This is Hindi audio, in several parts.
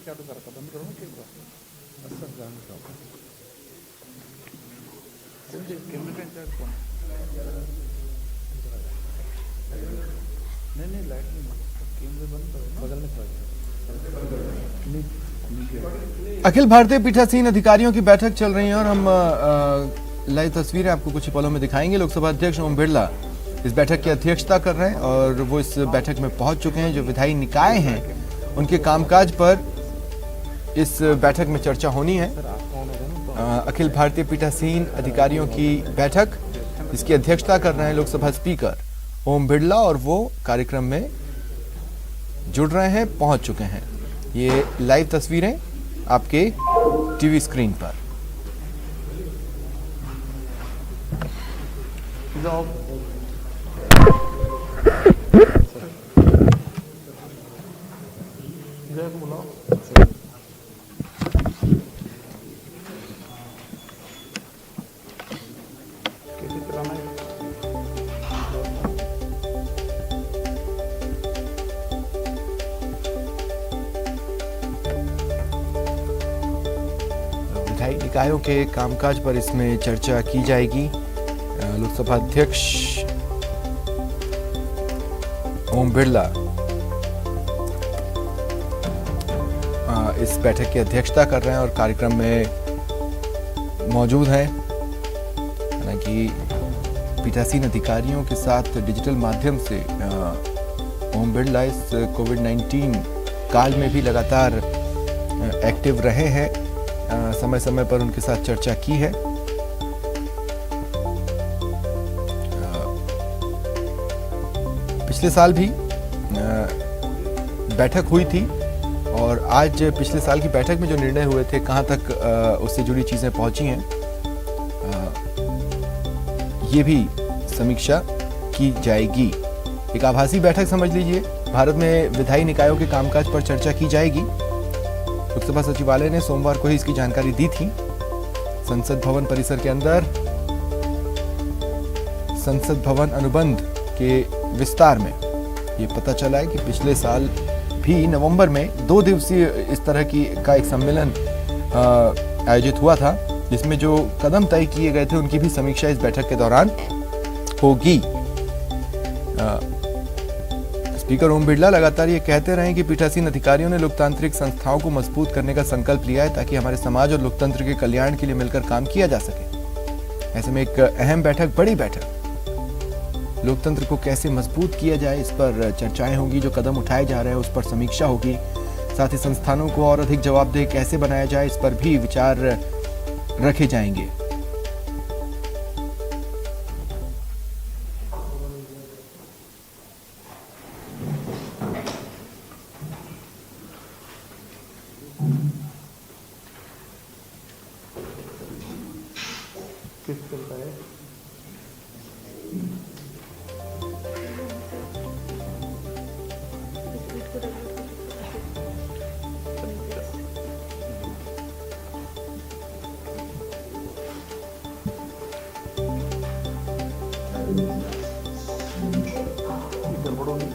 चालू करा बंद करो ना कैमरा असं जाणून ठेवा म्हणजे कॅमेरा इंचार्ज कोण नहीं लाइट नहीं कैमरे बंद करो बगल में खड़ा अखिल भारतीय पीठासीन अधिकारियों की बैठक चल रही है और हम लाइव तस्वीरें आपको कुछ ही पलों में दिखाएंगे। लोकसभा अध्यक्ष ओम बिरला इस बैठक की अध्यक्षता कर रहे हैं और वो इस बैठक में पहुंच चुके हैं। जो विधायी निकाय हैं उनके कामकाज पर इस बैठक में चर्चा होनी है। अखिल भारतीय पीठासीन अधिकारियों की बैठक, इसकी अध्यक्षता कर रहे हैं लोकसभा स्पीकर ओम बिरला और वो कार्यक्रम में जुड़ रहे हैं, पहुंच चुके हैं। ये लाइव तस्वीरें आपके टीवी स्क्रीन पर। विधायी निकायों के कामकाज पर इसमें चर्चा की जाएगी। लोकसभा अध्यक्ष ओम बिरला इस बैठक की अध्यक्षता कर रहे हैं और कार्यक्रम में मौजूद हैं। हालांकि पीठासीन अधिकारियों के साथ डिजिटल माध्यम से ओम बिरला इस कोविड-19 काल में भी लगातार एक्टिव रहे हैं। समय समय पर उनके साथ चर्चा की है। पिछले साल भी बैठक हुई थी और आज पिछले साल की बैठक में जो निर्णय हुए थे, कहां तक उससे जुड़ी चीजें पहुंची हैं, ये भी समीक्षा की जाएगी। एक आभासी बैठक समझ लीजिए। भारत में विधायी निकायों के कामकाज पर चर्चा की जाएगी। लोकसभा सचिवालय ने सोमवार को ही इसकी जानकारी दी थी। संसद भवन परिसर के अंदर संसद भवन अनुबंध के विस्तार में ये पता चला है कि पिछले साल भी नवंबर में 2 दिवसीय इस तरह की का एक सम्मेलन आयोजित हुआ था, जिसमें जो कदम तय किए गए थे उनकी भी समीक्षा इस बैठक के दौरान होगी। स्पीकर ओम बिरला लगातार ये कहते रहे कि पीठासीन अधिकारियों ने लोकतांत्रिक संस्थाओं को मजबूत करने का संकल्प लिया है ताकि हमारे समाज और लोकतंत्र के कल्याण के लिए मिलकर काम किया जा सके। ऐसे में एक अहम बैठक, बड़ी बैठक, लोकतंत्र को कैसे मजबूत किया जाए इस पर चर्चाएं होंगी। जो कदम उठाए जा रहे हैं उस पर समीक्षा होगी। साथ ही संस्थानों को और अधिक जवाबदेह कैसे बनाया जाए इस पर भी विचार रखे जाएंगे। किस चलता है गड़बड़ों में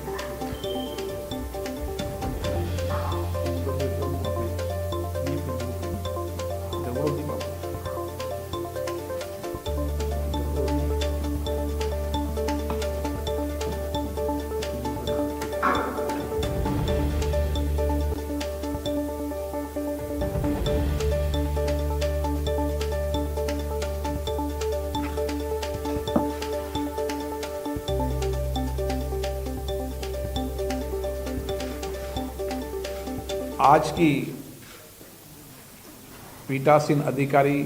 आज की पीठासीन अधिकारी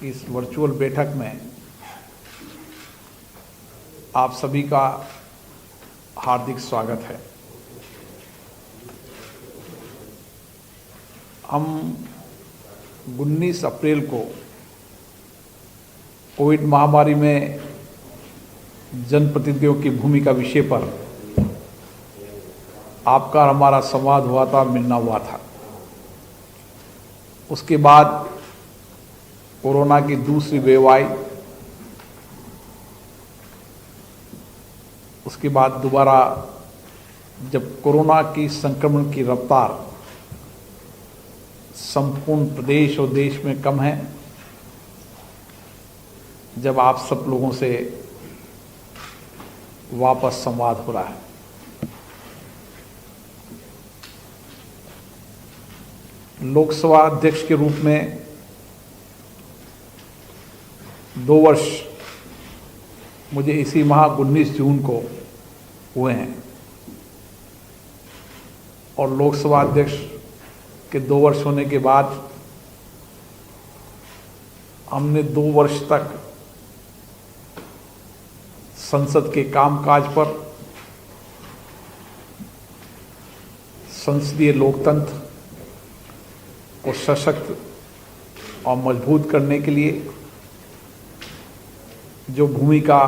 इस वर्चुअल बैठक में आप सभी का हार्दिक स्वागत है। हम 19 अप्रैल को कोविड महामारी में जनप्रतिनिधियों की भूमिका विषय पर आपका और हमारा संवाद हुआ था, मिलना हुआ था। उसके बाद कोरोना की दूसरी वेव आई। उसके बाद दोबारा जब कोरोना की संक्रमण की रफ्तार संपूर्ण प्रदेश और देश में कम है, जब आप सब लोगों से वापस संवाद हो रहा है। लोकसभा अध्यक्ष के रूप में 2 वर्ष मुझे इसी माह 19 जून को हुए हैं और लोकसभा अध्यक्ष के 2 वर्ष होने के बाद हमने 2 वर्ष तक संसद के कामकाज पर, संसदीय लोकतंत्र को सशक्त और मजबूत करने के लिए जो भूमिका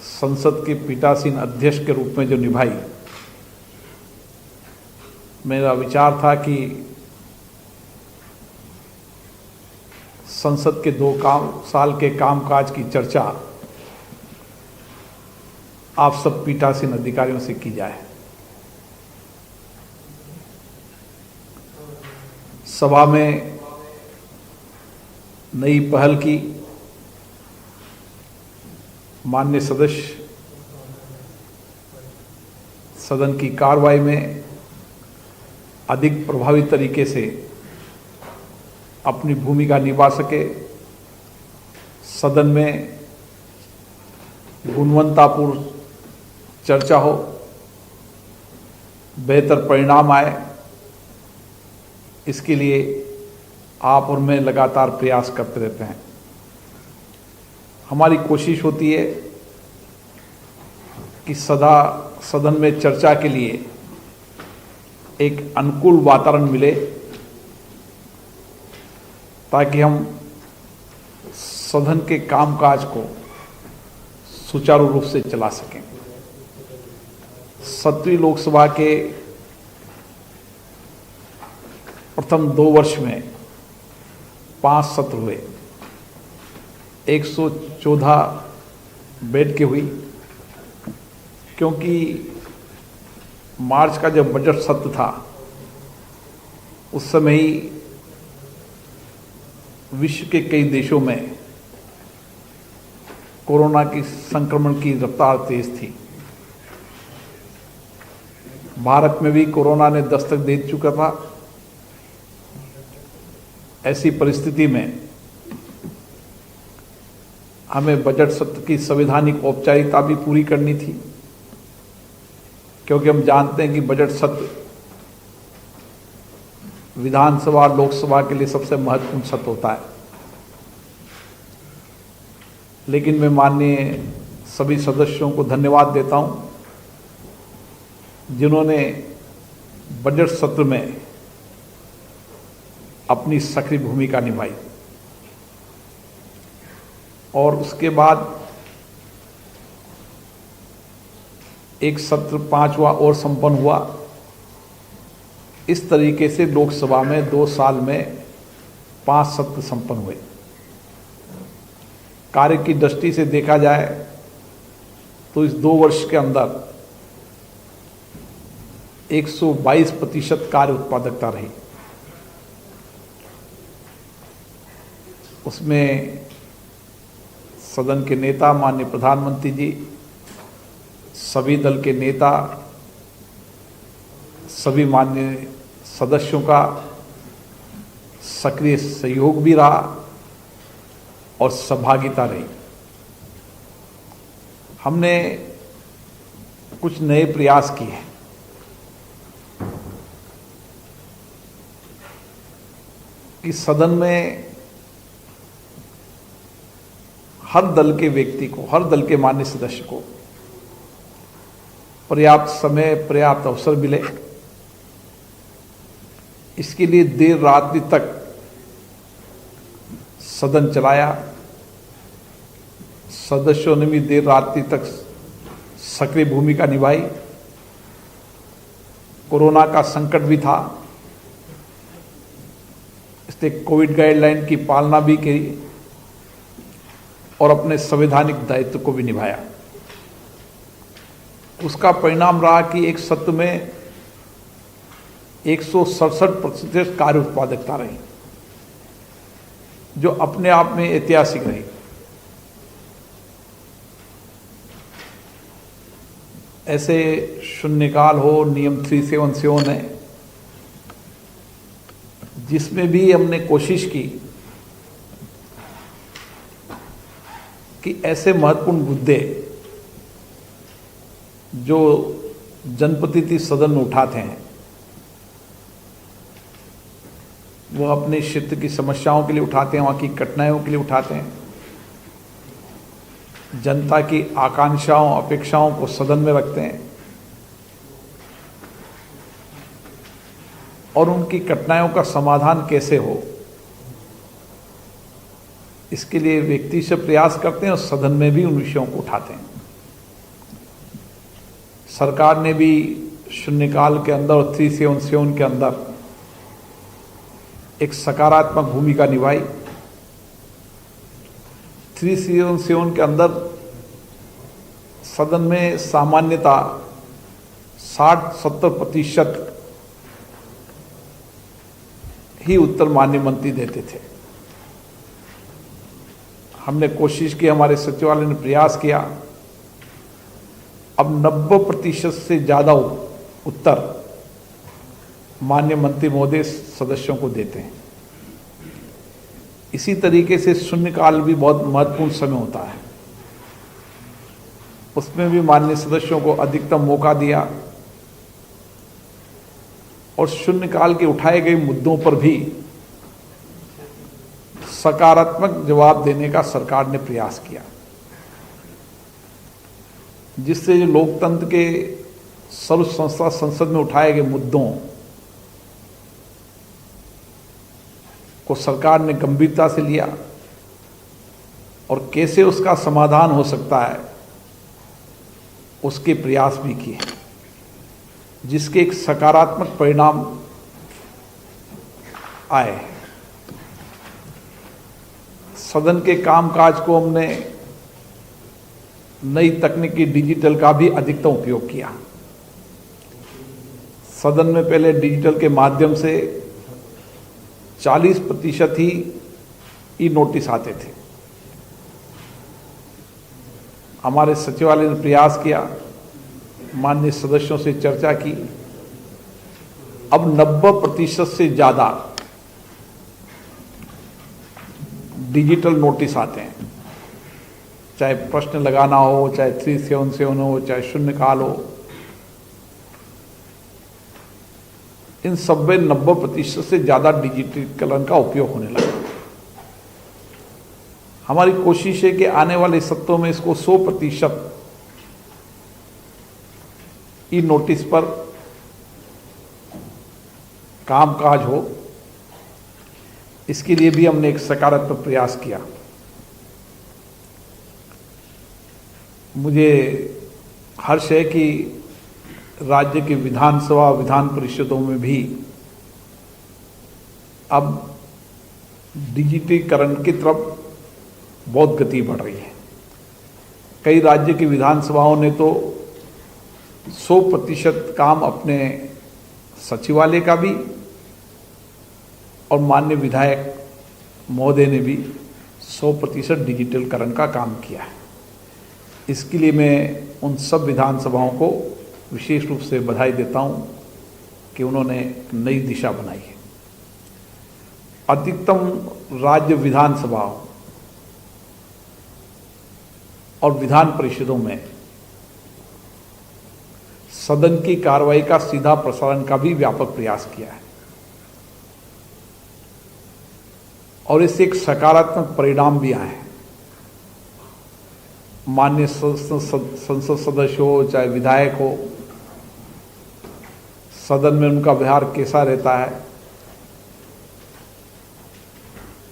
संसद के पीठासीन अध्यक्ष के रूप में जो निभाई, मेरा विचार था कि संसद के 2 साल के कामकाज की चर्चा आप सब पीठासीन अधिकारियों से की जाए। सभा में नई पहल की, माननीय सदस्य सदन की कार्रवाई में अधिक प्रभावी तरीके से अपनी भूमिका निभा सके, सदन में गुणवत्तापूर्ण चर्चा हो, बेहतर परिणाम आए, इसके लिए आप और मैं लगातार प्रयास करते रहते हैं। हमारी कोशिश होती है कि सदा सदन में चर्चा के लिए एक अनुकूल वातावरण मिले ताकि हम सदन के कामकाज को सुचारू रूप से चला सकें। 7वीं लोकसभा के प्रथम 2 वर्ष में 5 सत्र हुए, 114 बैठ के हुई, क्योंकि मार्च का जब बजट सत्र था उस समय ही विश्व के कई देशों में कोरोना की संक्रमण की रफ्तार तेज थी। भारत में भी कोरोना ने दस्तक दे चुका था। ऐसी परिस्थिति में हमें बजट सत्र की संवैधानिक औपचारिकता भी पूरी करनी थी, क्योंकि हम जानते हैं कि बजट सत्र विधानसभा और लोकसभा के लिए सबसे महत्वपूर्ण सत्र होता है। लेकिन मैं माननीय सभी सदस्यों को धन्यवाद देता हूं जिन्होंने बजट सत्र में अपनी सक्रिय भूमिका निभाई। और उसके बाद एक सत्र 5वां और संपन्न हुआ। इस तरीके से लोकसभा में 2 साल में 5 सत्र संपन्न हुए। कार्य की दृष्टि से देखा जाए तो इस 2 वर्ष के अंदर 122% कार्य उत्पादकता रही। उसमें सदन के नेता, माननीय प्रधानमंत्री जी, सभी दल के नेता, सभी माननीय सदस्यों का सक्रिय सहयोग भी रहा और सहभागिता रही। हमने कुछ नए प्रयास किए। कि सदन में हर दल के व्यक्ति को, हर दल के माननीय सदस्य को पर्याप्त समय, पर्याप्त अवसर मिले। इसके लिए देर रात्रि तक सदन चलाया। सदस्यों ने भी देर रात्रि तक सक्रिय भूमिका निभाई। कोरोना का संकट भी था, इसलिए कोविड गाइडलाइन की पालना भी की और अपने संवैधानिक दायित्व को भी निभाया। उसका परिणाम रहा कि एक सत्र में 167% कार्य उत्पादकता रही, जो अपने आप में ऐतिहासिक रही। ऐसे शून्यकाल हो, नियम 377 है, जिसमें भी हमने कोशिश की कि ऐसे महत्वपूर्ण मुद्दे जो जनप्रतिनिधि सदन में उठाते हैं, वो अपने क्षेत्र की समस्याओं के लिए उठाते हैं, वहाँ की कठिनाइयों के लिए उठाते हैं, जनता की आकांक्षाओं अपेक्षाओं को सदन में रखते हैं और उनकी कठिनाइयों का समाधान कैसे हो, इसके लिए व्यक्ति से प्रयास करते हैं और सदन में भी उन विषयों को उठाते हैं। सरकार ने भी शून्यकाल के अंदर और 377 के अंदर एक सकारात्मक भूमिका निभाई। 377 के अंदर सदन में सामान्यता 60-70% ही उत्तर माननीय मंत्री देते थे। हमने कोशिश की, हमारे सचिवालय ने प्रयास किया, अब 90% से ज्यादा उत्तर माननीय मंत्री महोदय सदस्यों को देते हैं। इसी तरीके से शून्यकाल भी बहुत महत्वपूर्ण समय होता है, उसमें भी माननीय सदस्यों को अधिकतम मौका दिया और शून्यकाल के उठाए गए मुद्दों पर भी सकारात्मक जवाब देने का सरकार ने प्रयास किया, जिससे जो लोकतंत्र के सर्व संस्था संसद में उठाए गए मुद्दों को सरकार ने गंभीरता से लिया और कैसे उसका समाधान हो सकता है उसके प्रयास भी किए, जिसके एक सकारात्मक परिणाम आए। सदन के कामकाज को हमने नई तकनीकी डिजिटल का भी अधिकतम उपयोग किया। सदन में पहले डिजिटल के माध्यम से 40% ही ई नोटिस आते थे। हमारे सचिवालय ने प्रयास किया, माननीय सदस्यों से चर्चा की, अब 90% से ज्यादा डिजिटल नोटिस आते हैं, चाहे प्रश्न लगाना हो, चाहे 377 हो, चाहे शून्यकाल हो, इन सब में 90% से ज्यादा डिजिटलीकरण का उपयोग होने लगा। हमारी कोशिश है कि आने वाले सत्रों में इसको 100% ई नोटिस पर कामकाज हो, इसके लिए भी हमने एक सकारात्मक प्रयास किया। मुझे हर्ष है कि राज्य की विधानसभा विधान परिषदों में भी अब डिजिटलीकरण की तरफ बहुत गति बढ़ रही है। कई राज्य की विधानसभाओं ने तो 100% काम अपने सचिवालय का भी और माननीय विधायक महोदय ने भी 100% डिजिटलीकरण का काम किया है। इसके लिए मैं उन सब विधानसभाओं को विशेष रूप से बधाई देता हूं कि उन्होंने नई दिशा बनाई है। अधिकतम राज्य विधानसभाओं और विधान परिषदों में सदन की कार्रवाई का सीधा प्रसारण का भी व्यापक प्रयास किया है और इससे एक सकारात्मक परिणाम भी आए हैं। माननीय संसद सदस्य हो चाहे विधायक हो, सदन में उनका व्यवहार कैसा रहता है,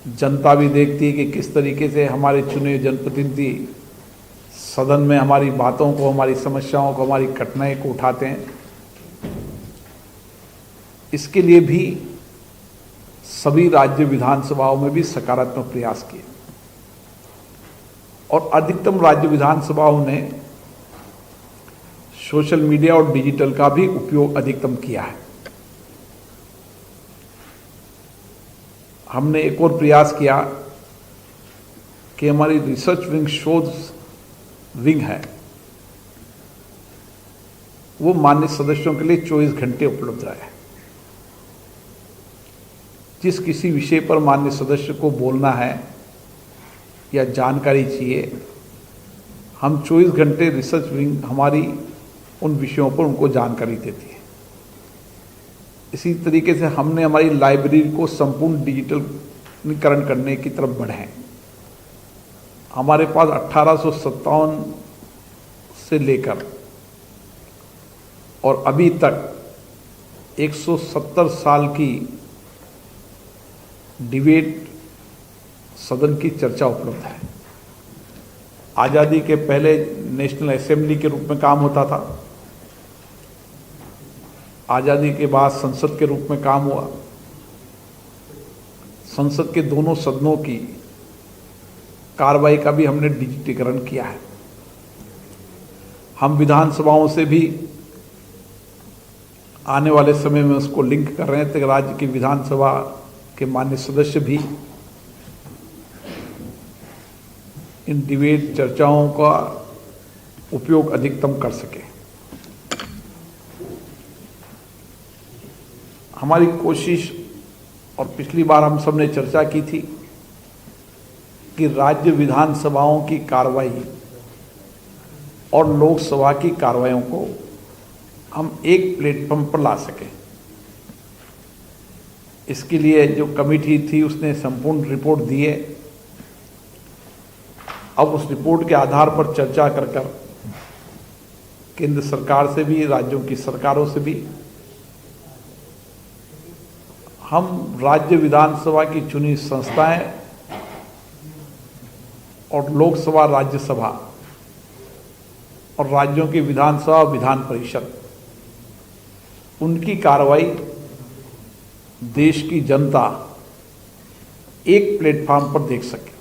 जनता भी देखती है कि किस तरीके से हमारे चुने जनप्रतिनिधि सदन में हमारी बातों को, हमारी समस्याओं को, हमारी कठिनाई को उठाते हैं। इसके लिए भी सभी राज्य विधानसभाओं में भी सकारात्मक प्रयास किए और अधिकतम राज्य विधानसभाओं ने सोशल मीडिया और डिजिटल का भी उपयोग अधिकतम किया है। हमने एक और प्रयास किया कि हमारी रिसर्च विंग, शोध विंग है, वो मान्य सदस्यों के लिए 24 घंटे उपलब्ध रहे। जिस किसी विषय पर मान्य सदस्य को बोलना है या जानकारी चाहिए, हम 24 घंटे रिसर्च विंग हमारी उन विषयों पर उनको जानकारी देती है। इसी तरीके से हमने हमारी लाइब्रेरी को संपूर्ण डिजिटलीकरण करने की तरफ बढ़े हैं। हमारे पास 1857 से लेकर और अभी तक 170 साल की डिबेट सदन की चर्चा उपलब्ध है। आज़ादी के पहले नेशनल असेंबली के रूप में काम होता था, आज़ादी के बाद संसद के रूप में काम हुआ। संसद के दोनों सदनों की कार्रवाई का भी हमने डिजिटीकरण किया है। हम विधानसभाओं से भी आने वाले समय में उसको लिंक कर रहे हैं ताकि राज्य की विधानसभा के मान्य सदस्य भी इन डिबेट चर्चाओं का उपयोग अधिकतम कर सके। हमारी कोशिश, और पिछली बार हम सब ने चर्चा की थी कि राज्य विधानसभाओं की कार्रवाई और लोकसभा की कार्रवाइयों को हम एक प्लेटफॉर्म पर ला सकें। इसके लिए जो कमेटी थी उसने संपूर्ण रिपोर्ट दी है। अब उस रिपोर्ट के आधार पर चर्चा कर केंद्र सरकार से भी, राज्यों की सरकारों से भी, हम राज्य विधानसभा की चुनी संस्थाएं और लोकसभा, राज्यसभा और राज्यों की विधानसभा, विधान परिषद, उनकी कार्रवाई देश की जनता एक प्लेटफॉर्म पर देख सके।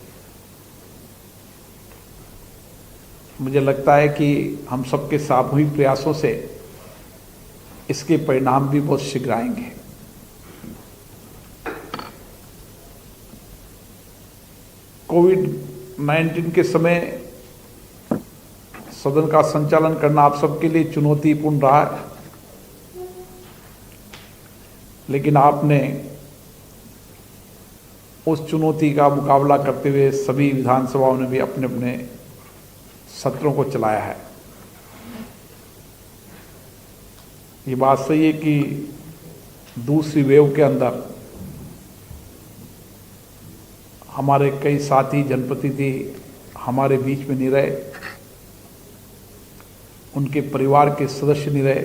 मुझे लगता है कि हम सबके सामूहिक प्रयासों से इसके परिणाम भी बहुत शीघ्र आएंगे। कोविड-19 के समय सदन का संचालन करना आप सबके लिए चुनौतीपूर्ण रहा है, लेकिन आपने उस चुनौती का मुकाबला करते हुए सभी विधानसभाओं ने भी अपने अपने सत्रों को चलाया है। ये बात सही है कि दूसरी वेव के अंदर हमारे कई साथी जनप्रतिनिधि हमारे बीच में नहीं रहे, उनके परिवार के सदस्य नहीं रहे।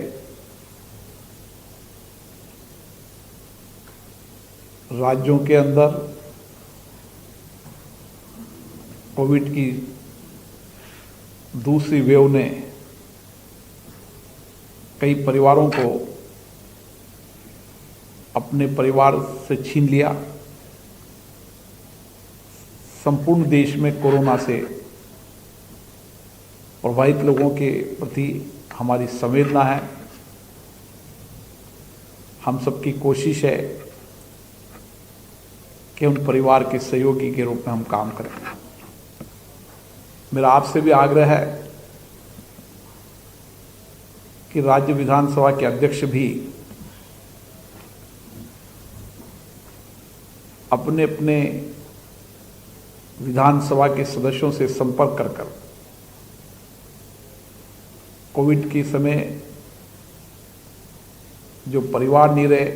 राज्यों के अंदर कोविड की दूसरी वेव ने कई परिवारों को अपने परिवार से छीन लिया। संपूर्ण देश में कोरोना से प्रभावित लोगों के प्रति हमारी संवेदना है। हम सबकी कोशिश है कि उन परिवार के सहयोगी के रूप में हम काम करें। मेरा आपसे भी आग्रह है कि राज्य विधानसभा के अध्यक्ष भी अपने अपने विधानसभा के सदस्यों से संपर्क कर कोविड के समय जो परिवार नहीं रहे,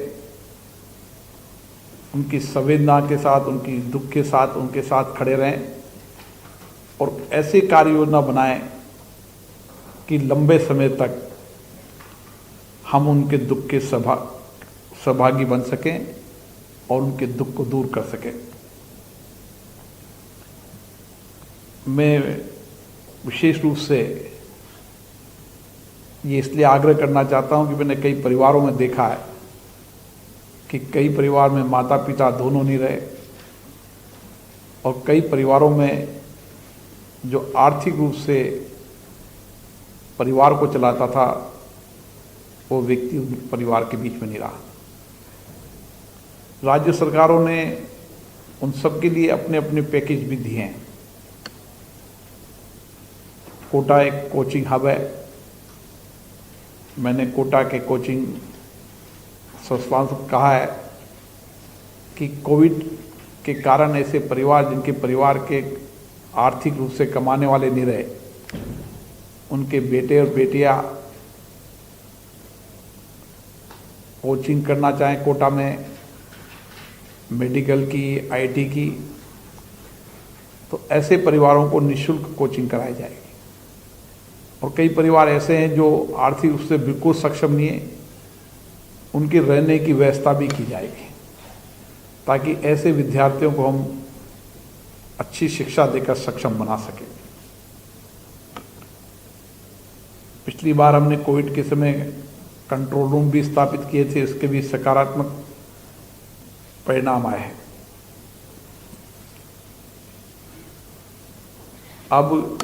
उनकी संवेदना के साथ, उनकी दुख के साथ उनके साथ खड़े रहें और ऐसी कार्य योजना बनाएं कि लंबे समय तक हम उनके दुख के सहभागी बन सकें और उनके दुख को दूर कर सकें। मैं विशेष रूप से ये इसलिए आग्रह करना चाहता हूं कि मैंने कई परिवारों में देखा है कि कई परिवार में माता पिता दोनों नहीं रहे और कई परिवारों में जो आर्थिक रूप से परिवार को चलाता था वो व्यक्ति उन परिवार के बीच में नहीं रहा। राज्य सरकारों ने उन सब के लिए अपने अपने पैकेज भी दिए हैं। कोटा एक कोचिंग हब है। मैंने कोटा के कोचिंग संस्थान से कहा है कि कोविड के कारण ऐसे परिवार जिनके परिवार के आर्थिक रूप से कमाने वाले नहीं रहे, उनके बेटे और बेटियां कोचिंग करना चाहें कोटा में, मेडिकल की, आईटी की, तो ऐसे परिवारों को निःशुल्क कोचिंग कराई जाएगी। और कई परिवार ऐसे हैं जो आर्थिक रूप से बिल्कुल सक्षम नहीं है, उनके रहने की व्यवस्था भी की जाएगी ताकि ऐसे विद्यार्थियों को हम अच्छी शिक्षा देकर सक्षम बना सकें। पिछली बार हमने कोविड के समय कंट्रोल रूम भी स्थापित किए थे, इसके भी सकारात्मक परिणाम आए हैं। अब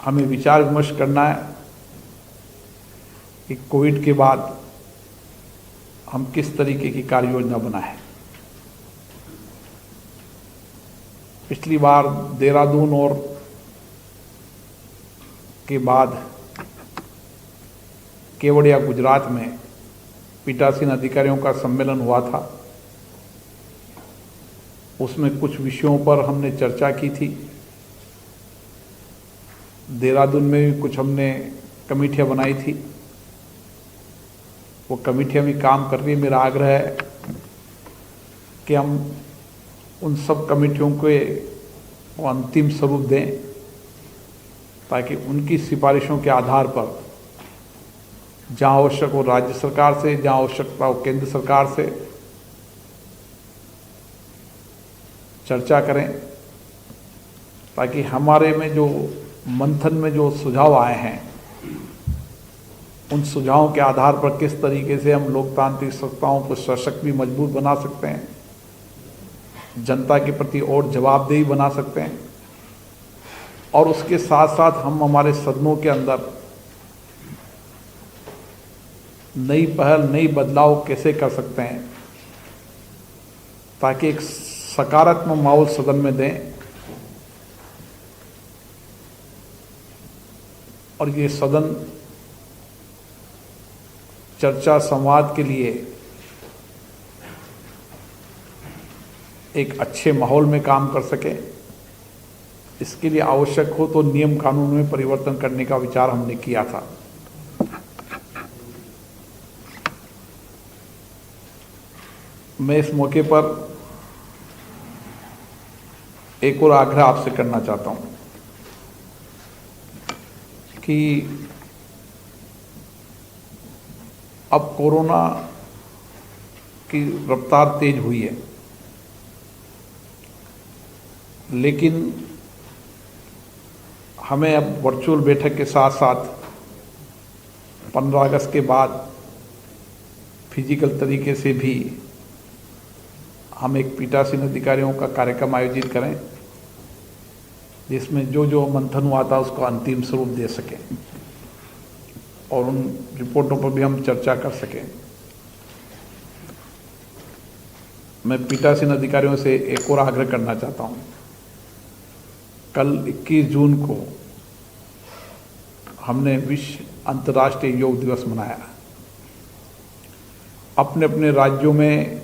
हमें विचार विमर्श करना है कि कोविड के बाद हम किस तरीके की कार्य योजना बनाएं। पिछली बार देहरादून और के बाद केवड़िया गुजरात में पीठासीन अधिकारियों का सम्मेलन हुआ था। उसमें कुछ विषयों पर हमने चर्चा की थी। देहरादून में भी कुछ हमने कमेटियां बनाई थी, वो कमेटियां भी काम कर रही है। मेरा आग्रह है कि हम उन सब कमेटियों को अंतिम स्वरूप दें ताकि उनकी सिफारिशों के आधार पर जहां आवश्यक हो राज्य सरकार से, जहां आवश्यकता हो केंद्र सरकार से चर्चा करें, ताकि हमारे में जो मंथन में जो सुझाव आए हैं उन सुझावों के आधार पर किस तरीके से हम लोकतांत्रिक संस्थाओं को सशक्त भी मजबूत बना सकते हैं, जनता के प्रति और जवाबदेही बना सकते हैं, और उसके साथ साथ हम हमारे सदनों के अंदर नई पहल, नई बदलाव कैसे कर सकते हैं ताकि एक सकारात्मक माहौल सदन में दें और ये सदन चर्चा संवाद के लिए एक अच्छे माहौल में काम कर सके। इसके लिए आवश्यक हो तो नियम कानून में परिवर्तन करने का विचार हमने किया था। मैं इस मौके पर एक और आग्रह आपसे करना चाहता हूं कि अब कोरोना की रफ्तार तेज हुई है, लेकिन हमें अब वर्चुअल बैठक के साथ साथ 15 अगस्त के बाद फिजिकल तरीके से भी हम एक पीठासीन अधिकारियों का कार्यक्रम आयोजित करें जिसमें जो जो मंथन हुआ था उसको अंतिम स्वरूप दे सकें और उन रिपोर्टों पर भी हम चर्चा कर सकें। मैं पीठासीन अधिकारियों से एक और आग्रह करना चाहता हूं। कल 21 जून को हमने विश्व अंतर्राष्ट्रीय योग दिवस मनाया। अपने अपने राज्यों में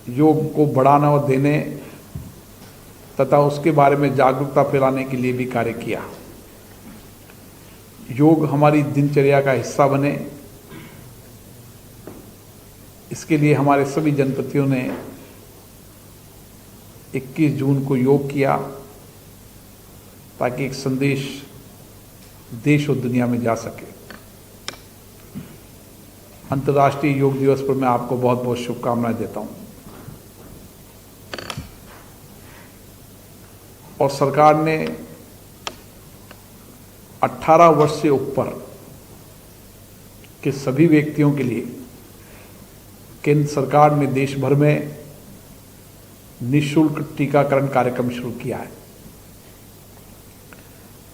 योग को बढ़ाना और देने तथा उसके बारे में जागरूकता फैलाने के लिए भी कार्य किया। योग हमारी दिनचर्या का हिस्सा बने, इसके लिए हमारे सभी जनपतियों ने 21 जून को योग किया ताकि एक संदेश देश और दुनिया में जा सके। अंतर्राष्ट्रीय योग दिवस पर मैं आपको बहुत बहुत शुभकामनाएं देता हूं। और सरकार ने 18 वर्ष से ऊपर के सभी व्यक्तियों के लिए केंद्र सरकार ने देश भर में निःशुल्क टीकाकरण कार्यक्रम शुरू किया है।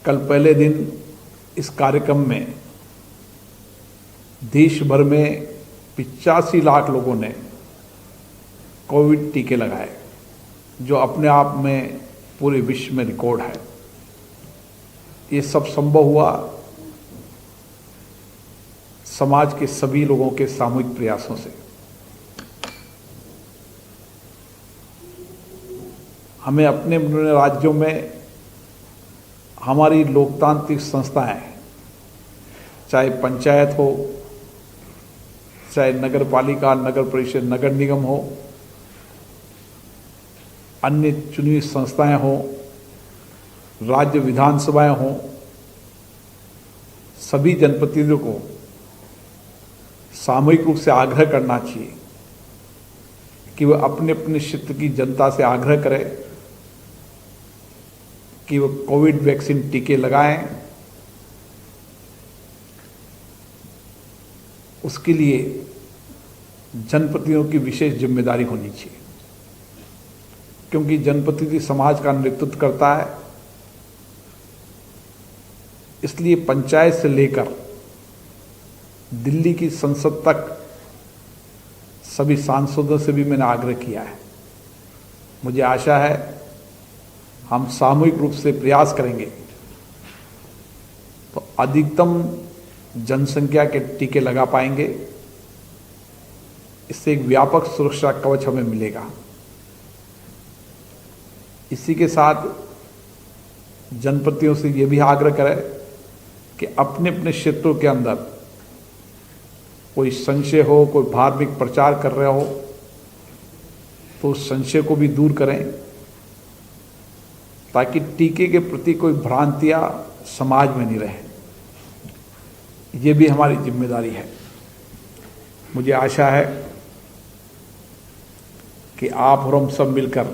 कल पहले दिन इस कार्यक्रम में देश भर में 85 लाख लोगों ने कोविड टीके लगाए, जो अपने आप में पूरे विश्व में रिकॉर्ड है। ये सब संभव हुआ समाज के सभी लोगों के सामूहिक प्रयासों से। हमें अपने अपने राज्यों में हमारी लोकतांत्रिक संस्थाएं, चाहे पंचायत हो, चाहे नगर पालिका, नगर परिषद, नगर निगम हो, अन्य चुनी हुई संस्थाएं हो, राज्य विधानसभाएं हो, सभी जनप्रतिनिधियों को सामूहिक रूप से आग्रह करना चाहिए कि वह अपने अपने क्षेत्र की जनता से आग्रह करें कि वो कोविड वैक्सीन टीके लगाएं। उसके लिए जनप्रतिनिधियों की विशेष जिम्मेदारी होनी चाहिए, क्योंकि जनप्रतिनिधि समाज का नेतृत्व करता है। इसलिए पंचायत से लेकर दिल्ली की संसद तक सभी सांसदों से भी मैंने आग्रह किया है। मुझे आशा है हम सामूहिक रूप से प्रयास करेंगे तो अधिकतम जनसंख्या के टीके लगा पाएंगे। इससे एक व्यापक सुरक्षा कवच हमें मिलेगा। इसी के साथ जनप्रतिनिधियों से यह भी आग्रह करें कि अपने अपने क्षेत्रों के अंदर कोई संशय हो, कोई धार्मिक प्रचार कर रहे हो, तो उस संशय को भी दूर करें, ताकि टीके के प्रति कोई भ्रांतियां समाज में नहीं रहे। ये भी हमारी जिम्मेदारी है। मुझे आशा है कि आप और हम सब मिलकर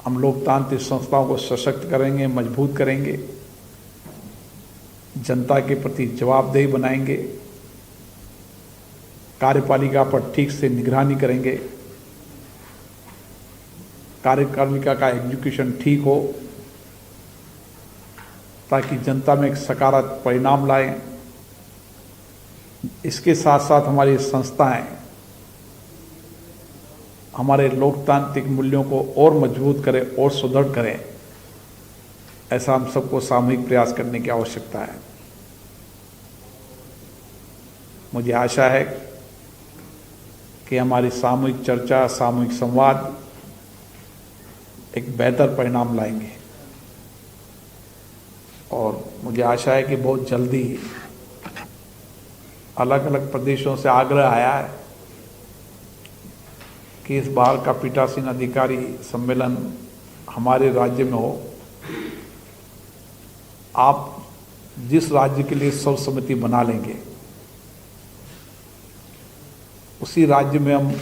हम लोकतांत्रिक संस्थाओं को सशक्त करेंगे, मजबूत करेंगे, जनता के प्रति जवाबदेही बनाएंगे, कार्यपालिका पर ठीक से निगरानी करेंगे, कार्यपालिका का एग्जीक्यूशन ठीक हो, ताकि जनता में एक सकारात्मक परिणाम लाएं। इसके साथ साथ हमारी संस्थाएं हमारे लोकतांत्रिक मूल्यों को और मजबूत करें और सुदृढ़ करें। ऐसा हम सबको सामूहिक प्रयास करने की आवश्यकता है। मुझे आशा है कि हमारी सामूहिक चर्चा, सामूहिक संवाद एक बेहतर परिणाम लाएंगे, और मुझे आशा है कि बहुत जल्दी अलग अलग प्रदेशों से आग्रह आया है कि इस बार का पीठासीन अधिकारी सम्मेलन हमारे राज्य में हो। आप जिस राज्य के लिए सर्वसम्मति बना लेंगे, उसी राज्य में हम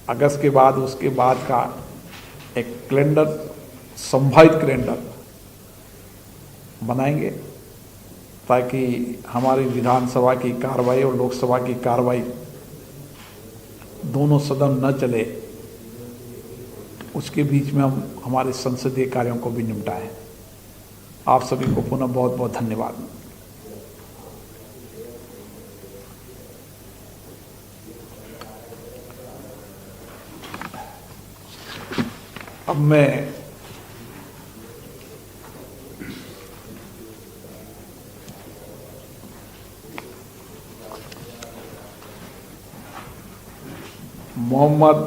अगस्त के बाद उसके बाद का एक कैलेंडर, संभावित कैलेंडर बनाएंगे, ताकि हमारी विधानसभा की कार्रवाई और लोकसभा की कार्रवाई दोनों सदन न चले, उसके बीच में हम हमारे संसदीय कार्यों को भी निपटाएं। आप सभी को पुनः बहुत बहुत धन्यवाद। अब मैं मोहम्मद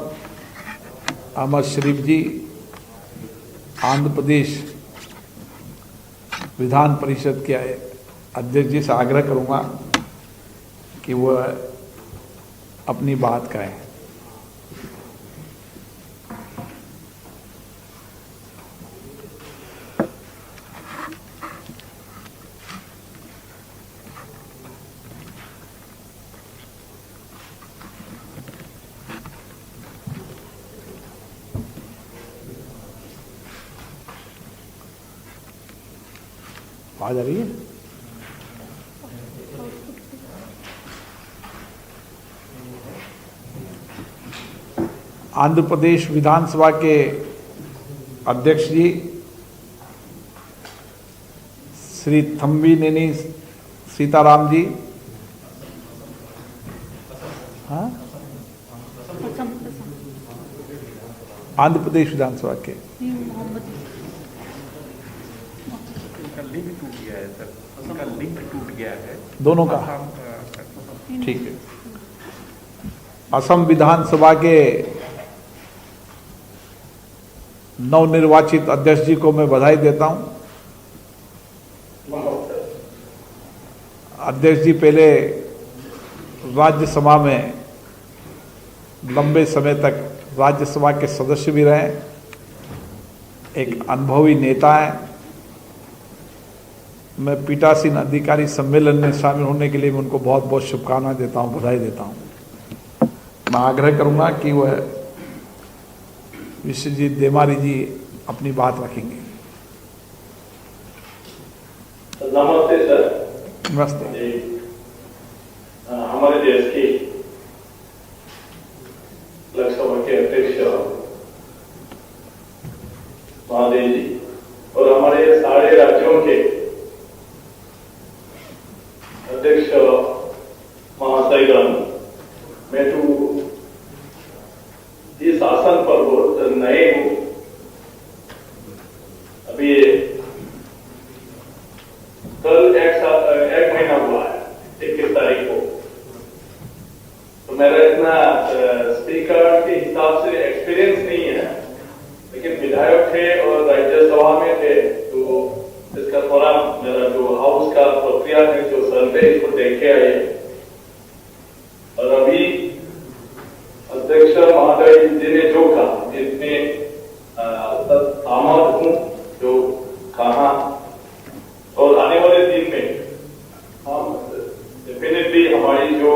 अहमद शरीफ जी, आंध्र प्रदेश विधान परिषद के अध्यक्ष जी से आग्रह करूंगा कि वह अपनी बात कहें। आवाज आ रही है? आंध्र प्रदेश विधानसभा के अध्यक्ष जी, श्री थम्बीनेनी सीताराम जी, हाँ, आंध्र प्रदेश विधानसभा के। लिंक टूट गया है सर, उसका लिंक टूट गया है दोनों का, ठीक है। असम विधानसभा के नवनिर्वाचित अध्यक्ष जी को मैं बधाई देता हूं। अध्यक्ष जी पहले राज्यसभा में लंबे समय तक राज्यसभा के सदस्य भी रहे, एक अनुभवी नेता है। मैं पीठासीन अधिकारी सम्मेलन में शामिल होने के लिए मैं उनको बहुत बहुत शुभकामनाएं देता हूं, बधाई देता हूं। मैं आग्रह करूंगा कि वह विश्वजीत देमारी जी अपनी बात रखेंगे। नमस्ते सर। नमस्ते। हमारे देश की लोकसभा के अध्यक्ष महादेव जी और हमारे सारे राज्यों के अध्यक्ष महाशयगण, मैं तो इस आसन पर बहुत नए हूं। अभी कल एक महीना हुआ है, 21 तारीख को। तो मेरा इतना स्पीकर के हिसाब से एक्सपीरियंस नहीं है, लेकिन विधायक थे और राज्यसभा में थे, तो इसका थोड़ा मेरा जो हाउस का प्रक्रिया है, जो सर्वे, इसको देखे आए। और अभी अध्यक्ष महोदय जी ने जो कहा, इसमें सहमत हूं जो कहा। और आने वाले दिन में हम डेफिनेटली हमारी जो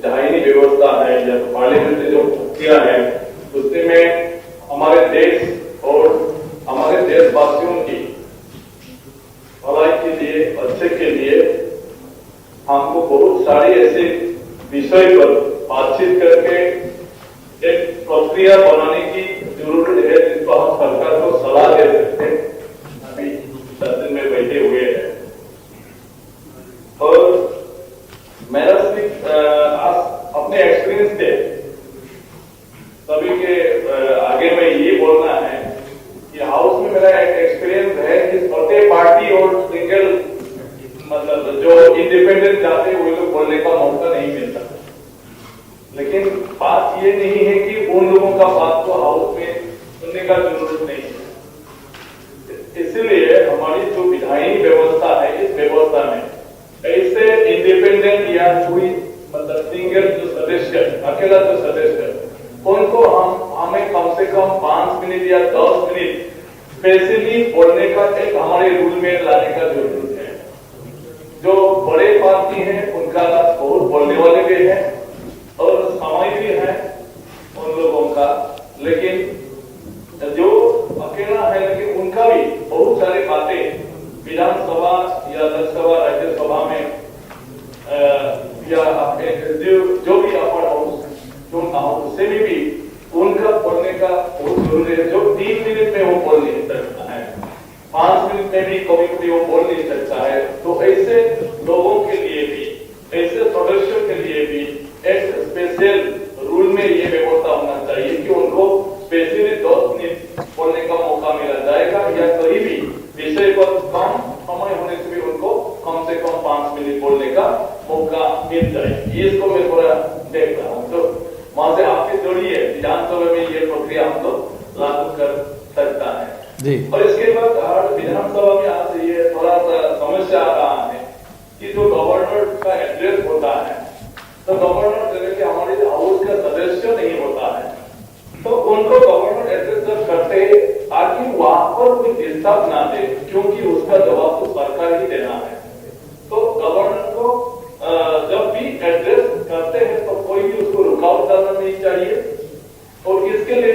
दायनी व्यवस्था है या पार्लियामेंट में जो प्रक्रिया है, उसमें हमारे देश और हमारे देशवासियों की भलाई के लिए, अच्छे के लिए हमको बहुत सारे ऐसे विषय पर बातचीत करके एक प्रक्रिया बनाने की जरूरत है, जिसको हम सरकार को सलाह दे सकते हैं। अभी 10 दिन में बैठे हुए हैं। और मेरा सिर्फ अपने एक्सपीरियंस से सभी के आगे में ये बोलना है कि हाउस में मेरा एक एक्सपीरियंस है कि छोटे पार्टी और सिंगल मतलब जो इंडिपेंडेंट जाते हैं, वो लोग बोलने का मौका नहीं मिलता। लेकिन बात ये नहीं है कि उन लोगों का बात को हाउस में सुनने का जरूरत नहीं है। इसलिए हमारी जो विधायी व्यवस्था है, इस व्यवस्था में ऐसे इंडिपेंडेंट या कोई मतलब सिंगल जो सदस्य, अकेला जो सदस्य, उनको हमें कम से कम 5 मिनट या 10 मिनट स्पेशली बोलने का एक हमारे रूल में लाने का जरूरत है। जो बड़े पार्टी हैं उनका बहुत बोलने वाले भी हैं और समय भी है उन लोगों का, लेकिन जो अकेला है लेकिन उनका भी बहुत सारी बातें विधानसभा या लोकसभा, राज्यसभा में या जो भी अपर हाउस जो ना हो, उससे भी उनका बोलने का बहुत जरूरी है। जो 3 मिनट में वो बोल नहीं सकता है, 5 मिनट में भी कभी कभी वो बोल नहीं सकता है। तो ऐसे लोगों के लिए भी, ऐसे सदस्यों के लिए भी एक स्पेशल रूल में ये व्यवस्था होना चाहिए कि उनको स्पेशली 10 मिनट बोलने का मौका मिला जाएगा, या कहीं भी विषय पर कम समय होने से भी उनको कम से कम 5 मिनट बोलने का मौका मिल जाए। इसको मैं थोड़ा देख रहा हूँ। तो वहां से आपके जोड़िए विधानसभा में ये प्रक्रिया हम लोग लागू कर सकता है जी। और इसके बाद हर विधानसभा में आज ये थोड़ा सा समस्या आ रहा है कि जो गवर्नर का एड्रेस होता है, तो गवर्नर जगह के हमारे हाउस का सदस्य नहीं होता है, तो उनको गवर्नर एड्रेस जब करते हैं ताकि वहां पर कोई डिस्टर्ब ना दे, क्योंकि उसका जवाब तो सरकार ही देना है। तो गवर्नर को जब भी एड्रेस करते हैं तो कोई भी उसको रुकावट डालना नहीं चाहिए। और इसके लिए